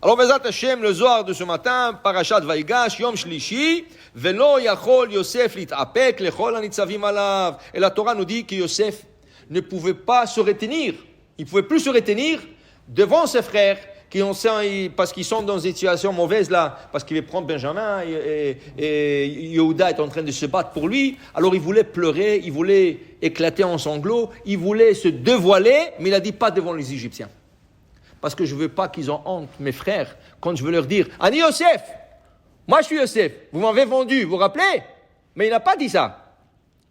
Alors, Bezat Hashem, le Zohar de ce matin, Parashat Vaïgash, Yom Shlishi, Velo Yachol Yosef Litapek, Lechol Anitzavim Alav. Et la Torah nous dit que Yosef ne pouvait pas se retenir. Il ne pouvait plus se retenir devant ses frères, parce qu'ils sont dans une situation mauvaise là, parce qu'il veut prendre Benjamin et Yehuda est en train de se battre pour lui. Alors il voulait pleurer, il voulait éclater en sanglots, il voulait se dévoiler, mais il a dit pas devant les Égyptiens. Parce que je ne veux pas qu'ils ont honte, mes frères, quand je veux leur dire, Ani Yosef, moi je suis Yosef, vous m'avez vendu, vous vous rappelez? Mais il n'a pas dit ça.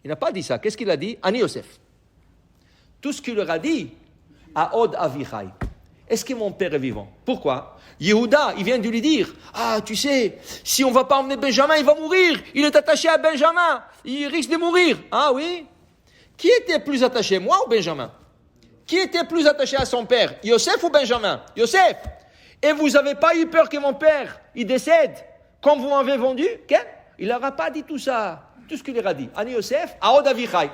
Il n'a pas dit ça. Qu'est-ce qu'il a dit? Ani Yosef. Tout ce qu'il leur a dit, Aod Avichai. Est-ce que mon père est vivant? Pourquoi? Yehuda, il vient de lui dire, tu sais, si on ne va pas emmener Benjamin, il va mourir. Il est attaché à Benjamin. Il risque de mourir. Ah oui? Qui était plus attaché, moi ou Benjamin? Qui était plus attaché à son père? Yosef ou Benjamin? Yosef. Et vous n'avez pas eu peur que mon père, il décède quand vous m'avez vendu? Il n'aura pas dit tout ça. Tout ce qu'il leur a dit. Ani Yosef, Aod Avichai.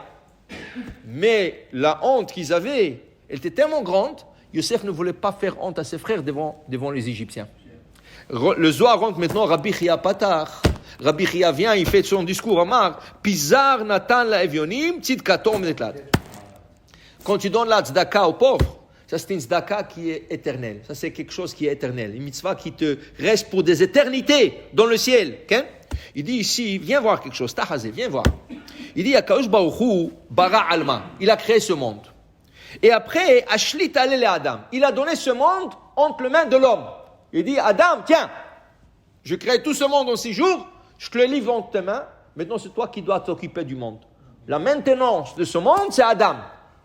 Mais la honte qu'ils avaient, elle était tellement grande, Yosef ne voulait pas faire honte à ses frères devant les Égyptiens. Le Zohar rentre maintenant, Rabbi Chia Patar. Rabbi Chia vient, il fait son discours à Mar. Pizar Natan la Evionim, Tzidkato Menetlad. Quand tu donnes la tzedaka aux pauvres, ça c'est une tzedaka qui est éternelle. Ça c'est quelque chose qui est éternel. Une mitzvah qui te reste pour des éternités dans le ciel. Okay? Il dit ici, viens voir quelque chose. Tahazé, viens voir. Il dit, Akadosh Baruch Hu bara alma. Il a créé ce monde. Et après, Ashlit alele Adam. Il a donné ce monde entre les mains de l'homme. Il dit, Adam, tiens, je crée tout ce monde en 6 jours, je te le livre entre tes mains, maintenant c'est toi qui dois t'occuper du monde. La maintenance de ce monde, c'est Adam.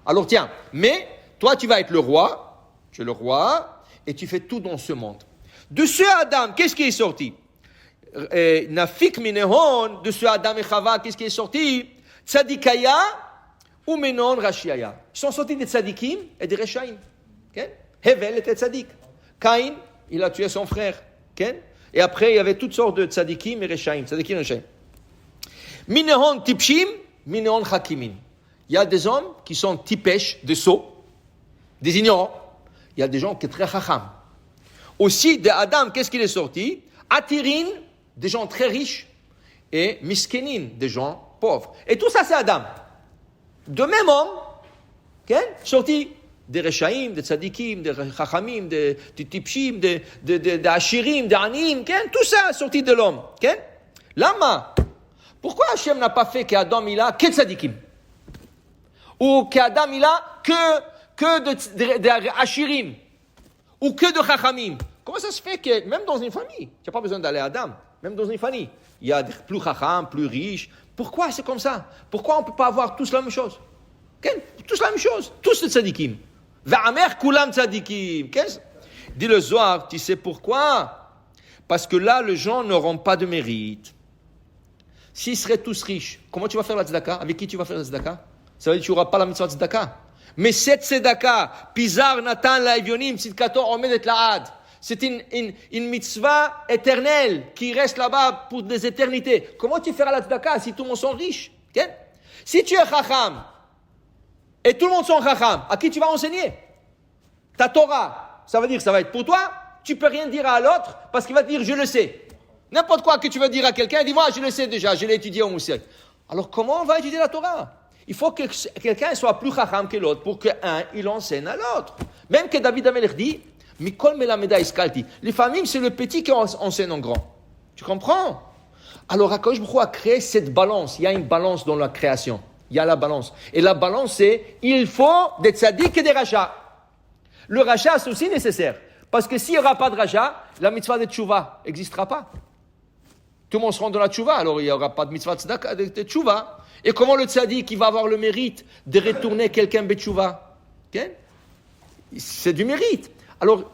Alors tiens, mais toi tu vas être le roi, tu es le roi, et tu fais tout dans ce monde. De ce Adam, qu'est-ce qui est sorti? Nafik minehon, de ce Adam et Chava, qu'est-ce qui est sorti? Tzadikaya, ou Menon Rashiaya. Ils sont sortis des tzadikim et des Reshaim. Okay? Hevel était tzadik. Caïn, il a tué son frère. Okay? Et après, il y avait toutes sortes de tzadikim et Reshaim. Tzadikim et Reshaim. Minehon tipshim, minehon hakimin. Il y a des hommes qui sont tipesh, des sots, des ignorants. Il y a des gens qui sont très chacham. Aussi, de Adam, qu'est-ce qu'il est sorti? Atirin, des gens très riches. Et miskenin, des gens pauvres. Et tout ça, c'est Adam. De même homme, okay? Sorti des Reshaim, des Tzadikim, des Chachamim, des Tipshim, des Ashirim, des Anim, okay? Tout ça sorti de l'homme. Okay? Lama, pourquoi Hachem n'a pas fait qu'Adam il a que Tzadikim? Ou qu'Adam il a que de Ashirim? Ou que de Chachamim? Comment ça se fait que même dans une famille, tu n'as pas besoin d'aller à Adam, même dans une famille, il y a des plus Chacham, plus riches. Pourquoi c'est comme ça? Pourquoi on ne peut pas avoir tous la même chose? Tous la même chose. Tous les tzadikim. Va'amer kulam tzadikim. Dit le Zohar, tu sais pourquoi? Parce que là, les gens n'auront pas de mérite. S'ils seraient tous riches, comment tu vas faire la tzedaka? Avec qui tu vas faire la tzedaka? Ça veut dire que tu n'auras pas la mitzvah de tzedaka. Mais cette tzedaka, Pizar Natan la Evionim, Tzidkato Omedet Laad, c'est une mitzvah éternelle qui reste là-bas pour des éternités. Comment tu feras la tzedaka si tout le monde sont riches? Okay? Si tu es chacham et tout le monde sont chacham, à qui tu vas enseigner? Ta Torah, ça veut dire que ça va être pour toi. Tu peux rien dire à l'autre parce qu'il va te dire je le sais. N'importe quoi que tu veux dire à quelqu'un, il dit moi je le sais déjà, je l'ai étudié au Moussel. Alors comment on va étudier la Torah? Il faut que quelqu'un soit plus chacham que l'autre pour qu'un il enseigne à l'autre. Même que David Amelech dit Mikol melameda iskalti. Les familles, c'est le petit qui enseigne en grand. Tu comprends? Alors, Akadosh Baruch Hu a créé cette balance. Il y a une balance dans la création. Il y a la balance. Et la balance, c'est il faut des tzaddik et des rachats. Le rachat, c'est aussi nécessaire. Parce que s'il n'y aura pas de rachat, la mitzvah de tchouva n'existera pas. Tout le monde sera dans la tchouva, alors il n'y aura pas de mitzvah de tchouva. Et comment le tzaddik qui va avoir le mérite de retourner quelqu'un betchouva? Okay? C'est du mérite. Alors,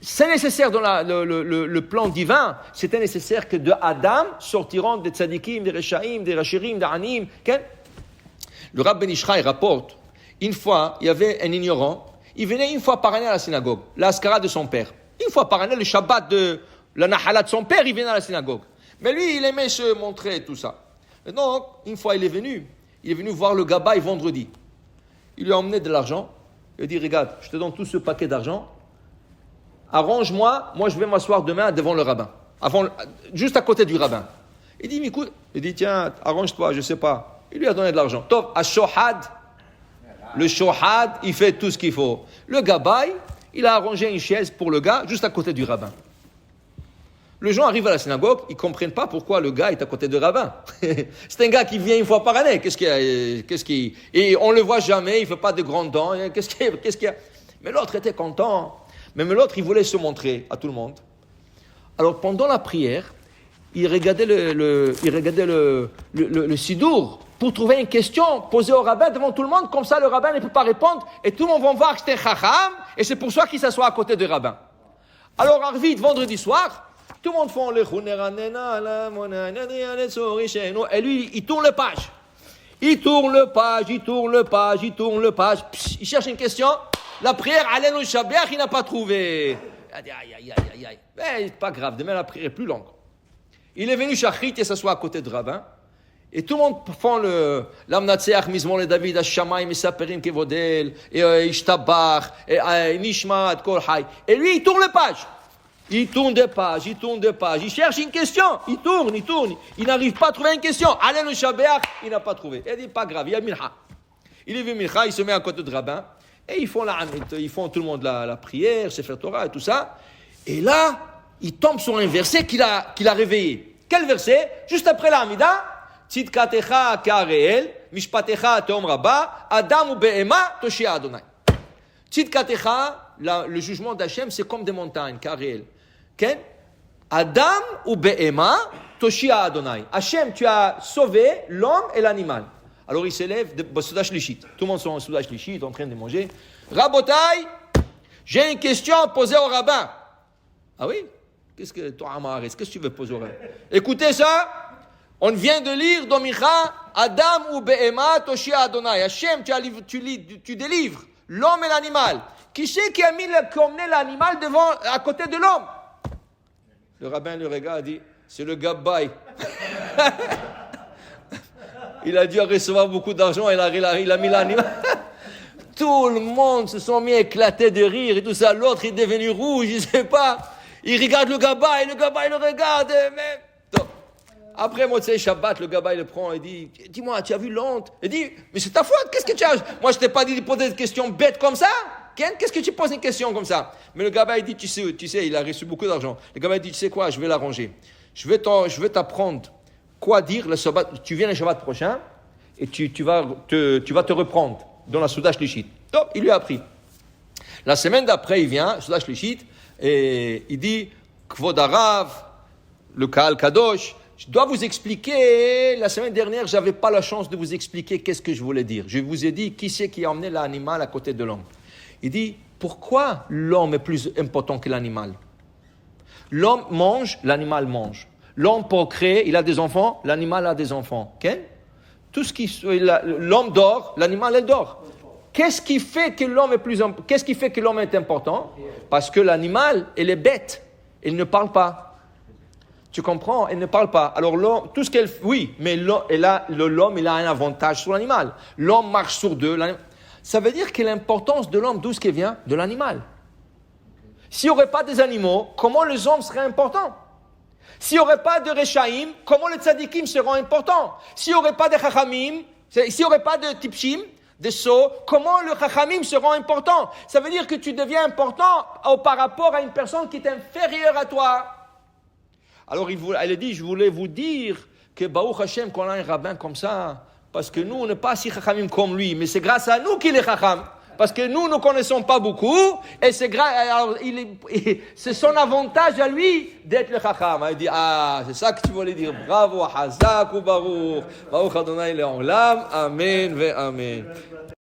c'est nécessaire dans le plan divin, c'était nécessaire que de Adam sortiront des tzadikim, des reshaim, des rashirim, des anim. Okay? Le Rav Ben Ishraï rapporte, une fois, il y avait un ignorant, il venait une fois par année à la synagogue, l'Askara de son père. Une fois par année, le Shabbat de la Nahala de son père, il venait à la synagogue. Mais lui, il aimait se montrer et tout ça. Et donc, une fois, il est venu voir le Gabaï vendredi. Il lui a emmené de l'argent. Il a dit, regarde, je te donne tout ce paquet d'argent. arrange-moi, moi je vais m'asseoir demain devant le rabbin, juste à côté du rabbin. Il dit, mais écoute, il dit, tiens, arrange-toi, je sais pas. Il lui a donné de l'argent. Top, à Shohad, le Shohad, il fait tout ce qu'il faut. Le Gabay, il a arrangé une chaise pour le gars juste à côté du rabbin. Les gens arrivent à la synagogue, ils ne comprennent pas pourquoi le gars est à côté du rabbin. C'est un gars qui vient une fois par année. Et on ne le voit jamais, il ne fait pas de grands dents. Qu'est-ce qu'il y a? Mais l'autre était content. Mais l'autre, il voulait se montrer à tout le monde. Alors, pendant la prière, il regardait le sidour pour trouver une question posée au rabbin devant tout le monde. Comme ça, le rabbin ne peut pas répondre. Et tout le monde va voir que c'était chacham. Et c'est pour ça qu'il s'assoit à côté du rabbin. Alors, Arvit, vendredi soir, tout le monde fait le et lui, il tourne le page. Il tourne le page. Psh, il cherche une question. La prière, Alenu Shabeach, il n'a pas trouvé. Aïe. Mais c'est pas grave, demain la prière est plus longue. Il est venu Shachrit et s'assoit à côté de rabbin. Et tout le monde fait l'amnatseach, Mizmor le David, Hashamayim, Mesaperim Kevodel, et Ishtabach, et Nishmat, Kol Hay. Et lui, il tourne le page. Il tourne des pages. Il cherche une question. Il tourne. Il n'arrive pas à trouver une question. Allez, le Shabeach, il n'a pas trouvé. Il dit, pas grave, il y a Mincha. Il est vu Mincha, il se met à côté de rabbin. Et ils font tout le monde la prière, Sefer Torah et tout ça. Et là, il tombe sur un verset qu'il a réveillé. Quel verset? Juste après la Hamida. Tzidkatecha ka'areel, mishpatecha teom rabba, Adam ou Be'ema, Toshia Adonai. Tzidkatecha, le jugement d'Hachem, c'est comme des montagnes, ka'areel. Okay? Adam ou Be'ema, Toshia Adonai. Hachem, tu as sauvé l'homme et l'animal. Alors il s'élève de Soudash Lishit. Tout le monde sont en Soudash Lishit, en train de manger. Rabotai, j'ai une question à poser au rabbin. Ah oui? Qu'est-ce que tu veux poser au rabbin? Écoutez ça. On vient de lire dans Micha, Adam ou Be'ema, Toshia Adonai. Hachem, tu délivres l'homme et l'animal. Qui c'est qui a emmené l'animal à côté de l'homme? Le rabbin le regarde et dit, c'est le Gabbai. Il a dû recevoir beaucoup d'argent, il a mis l'animal. Tout le monde se sont mis à éclater de rire et tout ça. L'autre est devenu rouge, je ne sais pas. Il regarde le Gabbai, le regarde. Mais... Donc, après Motzei Shabbat, le Gabbai le prend et dit, dis-moi, tu as vu l'honte? Il dit, mais c'est ta faute, qu'est-ce que tu as? Moi, je t'ai pas dit de poser des questions bêtes comme ça. Qu'est-ce que tu poses une question comme ça? Mais le Gabbai dit, tu sais, il a reçu beaucoup d'argent. Le Gabbai dit, tu sais quoi, je vais l'arranger. Je vais t'apprendre quoi dire le Shabbat. Tu viens le Shabbat prochain et tu vas te reprendre dans la Soudash Lishit. Donc, il lui a appris. La semaine d'après, il vient, Soudash Lishit, et il dit, Kvod Harav, le Kahal Kadosh, je dois vous expliquer, la semaine dernière, je n'avais pas la chance de vous expliquer qu'est-ce que je voulais dire. Je vous ai dit, qui c'est qui a emmené l'animal à côté de l'homme? Il dit, pourquoi l'homme est plus important que l'animal? L'homme mange, l'animal mange. L'homme procrée, il a des enfants, l'animal a des enfants. Okay? L'homme dort, l'animal elle dort. Qu'est-ce qui fait que l'homme est important? Parce que l'animal, elle est bête, elle ne parle pas. Tu comprends? Elle ne parle pas. Alors l'homme, tout ce qu'elle, oui, mais l'homme, il a un avantage sur l'animal. L'homme marche sur deux. Ça veut dire que l'importance de l'homme, d'où est-ce qu'elle vient? De l'animal. S'il n'y aurait pas des animaux, comment les hommes seraient importants? S'il n'y aurait pas de Rechaim, comment les tzadikim seront importants? S'il n'y aurait pas de Chachamim, s'il n'y aurait pas de Tipshim, des sots, comment les Chachamim seront importants? Ça veut dire que tu deviens important par rapport à une personne qui est inférieure à toi. Alors elle a dit, je voulais vous dire que Baruch Hashem, qu'on a un rabbin comme ça, parce que nous, on n'est pas si Chachamim comme lui, mais c'est grâce à nous qu'il est Chacham. Parce que nous ne connaissons pas beaucoup, et c'est son avantage à lui d'être le Chacham. Il dit, c'est ça que tu voulais dire. Bravo, Hazak ou Baruch. Baruch Adonai Le'olam. Amen ve Amen.